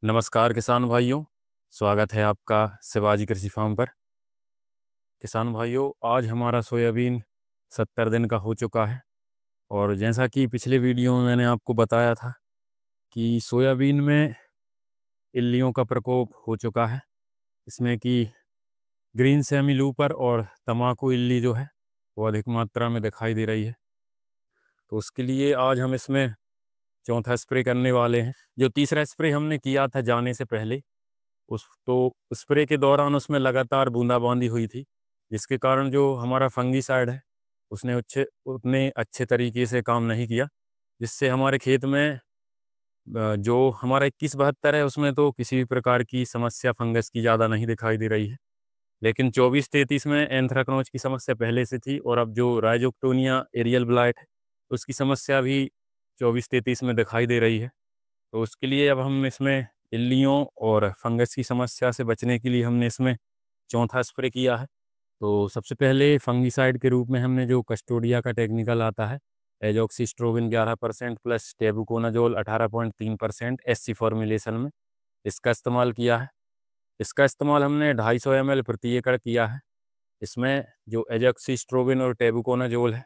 नमस्कार किसान भाइयों। स्वागत है आपका शिवाजी कृषि फार्म पर। किसान भाइयों, आज हमारा सोयाबीन 70 दिन का हो चुका है और जैसा कि पिछले वीडियो में मैंने आपको बताया था कि सोयाबीन में इल्लियों का प्रकोप हो चुका है। इसमें कि ग्रीन सेमी लूपर और तम्बाकू इल्ली जो है वो अधिक मात्रा में दिखाई दे रही है। तो उसके लिए आज हम इसमें चौथा स्प्रे करने वाले हैं। जो तीसरा स्प्रे हमने किया था जाने से पहले, उस तो स्प्रे के दौरान उसमें लगातार बूंदाबांदी हुई थी, जिसके कारण जो हमारा फंगीसाइड है उसने उतने अच्छे तरीके से काम नहीं किया, जिससे हमारे खेत में जो हमारा 2172 है उसमें तो किसी भी प्रकार की समस्या फंगस की ज़्यादा नहीं दिखाई दे रही है। लेकिन 2433 में एंथ्रेक्नोज की समस्या पहले से थी और अब जो राइजोक्टोनिया एरियल ब्लाइट है उसकी समस्या भी 2433 में दिखाई दे रही है। तो उसके लिए अब हम इसमें इल्लियों और फंगस की समस्या से बचने के लिए हमने इसमें चौथा स्प्रे किया है। तो सबसे पहले फंगीसाइड के रूप में हमने जो कस्टोडिया का टेक्निकल आता है, एजॉक्सिस्ट्रोबिन 11% प्लस टेबुकोनाजोल 18.3% एससी फॉर्मुलेशन में, इसका इस्तेमाल किया है। इसका इस्तेमाल हमने 250 ml प्रति एकड़ किया है। इसमें जो एजॉक्सिस्ट्रोबिन और टेबुकोनाजोल है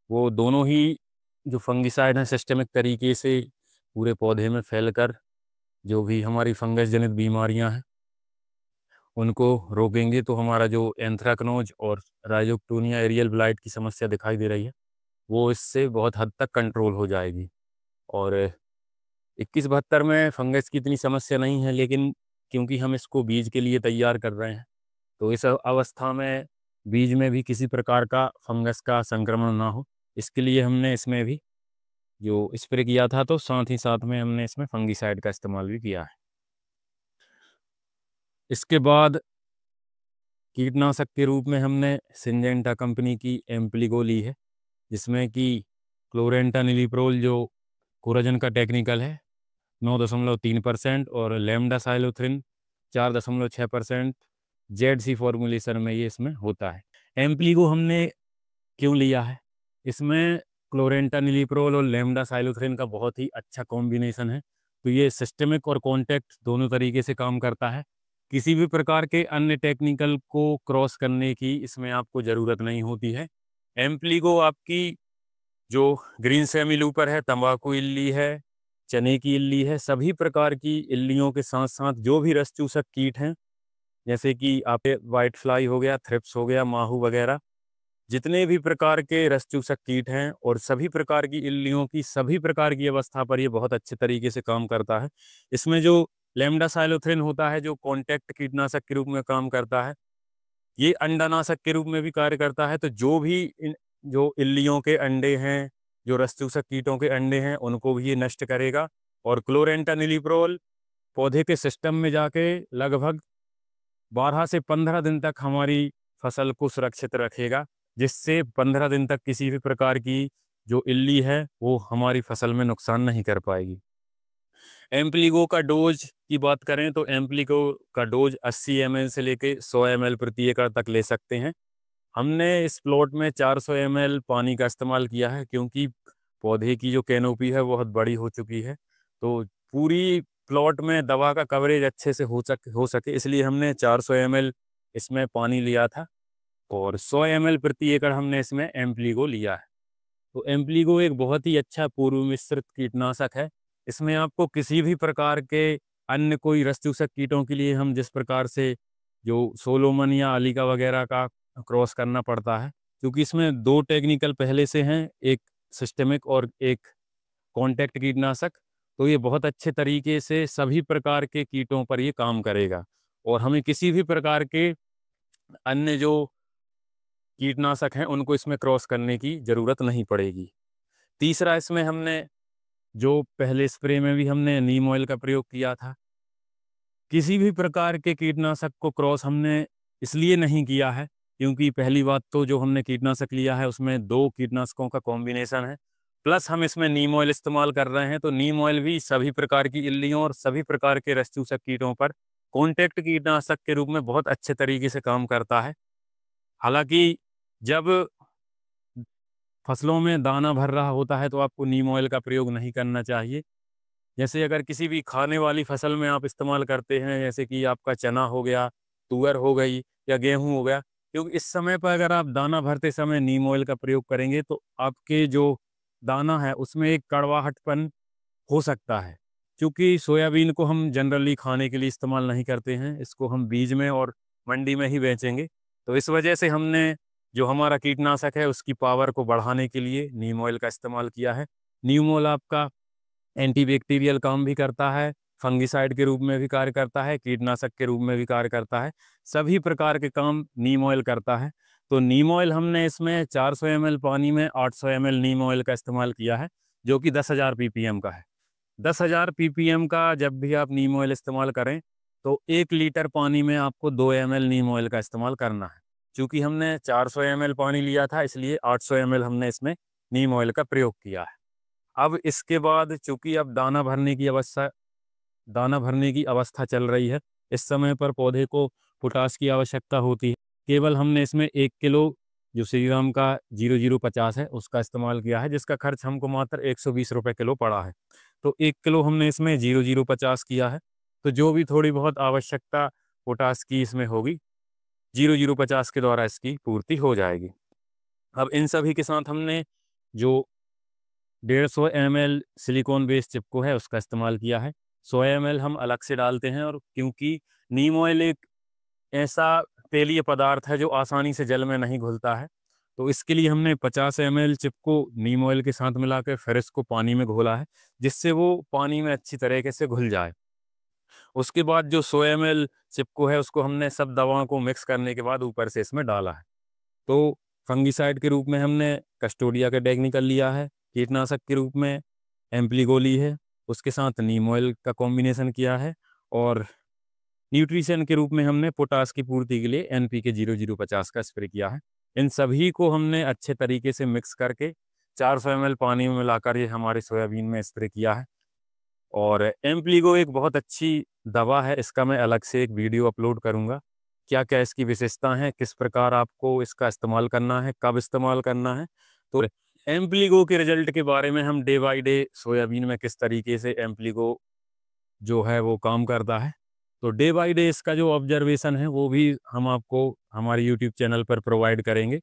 वो दोनों ही जो फंगिसाइड हैं सिस्टेमिक तरीके से पूरे पौधे में फैलकर जो भी हमारी फंगस जनित बीमारियां हैं उनको रोकेंगे। तो हमारा जो एंथ्रेक्नोज और राइजोक्टोनिया एरियल ब्लाइट की समस्या दिखाई दे रही है वो इससे बहुत हद तक कंट्रोल हो जाएगी। और 2172 में फंगस की इतनी समस्या नहीं है, लेकिन क्योंकि हम इसको बीज के लिए तैयार कर रहे हैं तो इस अवस्था में बीज में भी किसी प्रकार का फंगस का संक्रमण ना हो, इसके लिए हमने इसमें भी जो स्प्रे किया था तो साथ ही साथ में हमने इसमें फंगीसाइड का इस्तेमाल भी किया है। इसके बाद कीटनाशक के रूप में हमने सिंजेंटा कंपनी की एम्प्लीगो ली है, जिसमें कि क्लोरेंटानिलिप्रोल जो कोराजन का टेक्निकल है 9.3% और लेमडा साइलोथ्रिन 4.6% जेड सी फॉर्मुलेशन में ये इसमें होता है। एम्प्लीगो हमने क्यों लिया है? इसमें क्लोरेंटानिलिप्रोल और लेमडा साइलोथ्रिन का बहुत ही अच्छा कॉम्बिनेशन है, तो ये सिस्टेमिक और कॉन्टैक्ट दोनों तरीके से काम करता है। किसी भी प्रकार के अन्य टेक्निकल को क्रॉस करने की इसमें आपको ज़रूरत नहीं होती है। एम्प्लीगो आपकी जो ग्रीन सेमी लूपर है, तंबाकू इल्ली है, चने की इल्ली है, सभी प्रकार की इल्लियों के साथ साथ जो भी रस चूसक कीट हैं, जैसे कि आप वाइट फ्लाई हो गया, थ्रिप्स हो गया, माहू वगैरह, जितने भी प्रकार के रस चूसक कीट हैं और सभी प्रकार की इल्लियों की सभी प्रकार की अवस्था पर ये बहुत अच्छे तरीके से काम करता है। इसमें जो लेमडा साइलोथ्रिन होता है जो कॉन्टैक्ट कीटनाशक के रूप में काम करता है, ये अंडानाशक के रूप में भी कार्य करता है। तो जो भी जो इल्लियों के अंडे हैं, जो रस चूसक कीटों के अंडे हैं, उनको भी ये नष्ट करेगा। और क्लोरेंटानिलिप्रोल पौधे के सिस्टम में जाके लगभग 12 से 15 दिन तक हमारी फसल को सुरक्षित रखेगा, जिससे 15 दिन तक किसी भी प्रकार की जो इल्ली है वो हमारी फसल में नुकसान नहीं कर पाएगी। एम्प्लीगो का डोज की बात करें तो एम्प्लीगो का डोज 80 ml से लेके 100 ml प्रति एकड़ तक ले सकते हैं। हमने इस प्लॉट में 400 ml पानी का इस्तेमाल किया है, क्योंकि पौधे की जो कैनोपी है बहुत बड़ी हो चुकी है, तो पूरी प्लॉट में दवा का कवरेज अच्छे से हो सके इसलिए हमने 400 ml इसमें पानी लिया था और 100 ml प्रति एकड़ हमने इसमें एम्प्लीगो लिया है। तो एम्प्लीगो एक बहुत ही अच्छा पूर्व मिश्रित कीटनाशक है। इसमें आपको किसी भी प्रकार के अन्य कोई रस चूसक कीटों के लिए हम जिस प्रकार से जो सोलोमन या अलीका वगैरह का क्रॉस करना पड़ता है, क्योंकि इसमें दो टेक्निकल पहले से हैं, एक सिस्टेमिक और एक कॉन्टैक्ट कीटनाशक, तो ये बहुत अच्छे तरीके से सभी प्रकार के कीटों पर ये काम करेगा और हमें किसी भी प्रकार के अन्य जो कीटनाशक हैं उनको इसमें क्रॉस करने की ज़रूरत नहीं पड़ेगी। तीसरा, इसमें हमने जो पहले स्प्रे में भी हमने नीम ऑयल का प्रयोग किया था। किसी भी प्रकार के कीटनाशक को क्रॉस हमने इसलिए नहीं किया है क्योंकि पहली बात तो जो हमने कीटनाशक लिया है उसमें दो कीटनाशकों का कॉम्बिनेशन है, प्लस हम इसमें नीम ऑयल इस्तेमाल कर रहे हैं, तो नीम ऑयल भी सभी प्रकार की इल्लियों और सभी प्रकार के रस चूसक कीटों पर कॉन्टैक्ट कीटनाशक के रूप में बहुत अच्छे तरीके से काम करता है। हालांकि जब फसलों में दाना भर रहा होता है तो आपको नीम ऑयल का प्रयोग नहीं करना चाहिए, जैसे अगर किसी भी खाने वाली फसल में आप इस्तेमाल करते हैं, जैसे कि आपका चना हो गया, तुअर हो गई या गेहूँ हो गया, क्योंकि इस समय पर अगर आप दाना भरते समय नीम ऑयल का प्रयोग करेंगे तो आपके जो दाना है उसमें एक कड़वाहटपन हो सकता है। क्योंकि सोयाबीन को हम जनरली खाने के लिए इस्तेमाल नहीं करते हैं, इसको हम बीज में और मंडी में ही बेचेंगे। तो इस वजह से हमने जो हमारा कीटनाशक है उसकी पावर को बढ़ाने के लिए नीम ऑयल का इस्तेमाल किया है। नीम ऑयल आपका एंटीबैक्टीरियल काम भी करता है, फंगिसाइड के रूप में भी कार्य करता है, कीटनाशक के रूप में भी कार्य करता है। सभी प्रकार के काम नीम ऑयल करता है। तो नीम ऑयल हमने इसमें 400 ml पानी में 800 ml नीम ऑयल का इस्तेमाल किया है, जो कि 10,000 ppm का है। 10,000 ppm का जब भी आप नीम ऑयल इस्तेमाल करें, तो 1 लीटर पानी में आपको 2 ml नीम ऑयल का इस्तेमाल करना है। चूँकि हमने 400 ml पानी लिया था, इसलिए 800 ml हमने इसमें नीम ऑयल का प्रयोग किया है। अब इसके बाद चूँकि अब दाना भरने की अवस्था चल रही है, इस समय पर पौधे को पोटाश की आवश्यकता होती है। केवल हमने इसमें 1 किलो जो श्रीराम का 0050 है उसका इस्तेमाल किया है, जिसका खर्च हमको मात्र 120 रुपए किलो पड़ा है। तो 1 किलो हमने इसमें 0050 किया है, तो जो भी थोड़ी बहुत आवश्यकता पोटाश की इसमें होगी, 0050 के द्वारा इसकी पूर्ति हो जाएगी। अब इन सभी के साथ हमने जो 150 ml सिलिकॉन बेस्ड चिपको है उसका इस्तेमाल किया है। 100 ml हम अलग से डालते हैं, और क्योंकि नीम ऑयल एक ऐसा तेलीय पदार्थ है जो आसानी से जल में नहीं घुलता है, तो इसके लिए हमने 50 ml चिपको नीम ऑयल के साथ मिला के फिर इसको पानी में घोला है, जिससे वो पानी में अच्छी तरीके से घुल जाए। उसके बाद जो 100 ml चिपको है उसको हमने सब दवाओं को मिक्स करने के बाद ऊपर से इसमें डाला है। तो फंगिसाइड के रूप में हमने कस्टोडिया का टेक्निकल लिया है, कीटनाशक के रूप में एम्प्लीगो ली है, उसके साथ नीम ऑयल का कॉम्बिनेशन किया है, और न्यूट्रिशन के रूप में हमने पोटाश की पूर्ति के लिए NPK 0050 का स्प्रे किया है। इन सभी को हमने अच्छे तरीके से मिक्स करके 400 ml पानी में मिलाकर ये हमारे सोयाबीन में स्प्रे किया है। और एम्प्लीगो एक बहुत अच्छी दवा है, इसका मैं अलग से एक वीडियो अपलोड करूँगा। क्या-क्या इसकी विशेषता हैं, किस प्रकार आपको इसका इस्तेमाल करना है, कब इस्तेमाल करना है। तो एम्प्लीगो के रिज़ल्ट के बारे में हम डे बाय डे सोयाबीन में किस तरीके से एम्प्लीगो जो है वो काम करता है, तो डे बाय डे इसका जो ऑब्जर्वेशन है वो भी हम आपको हमारे यूट्यूब चैनल पर प्रोवाइड करेंगे।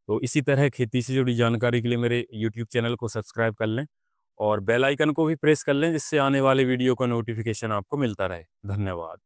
तो इसी तरह खेती से जुड़ी जानकारी के लिए मेरे यूट्यूब चैनल को सब्सक्राइब कर लें और बेल आइकन को भी प्रेस कर लें, जिससे आने वाले वीडियो का नोटिफिकेशन आपको मिलता रहे। धन्यवाद।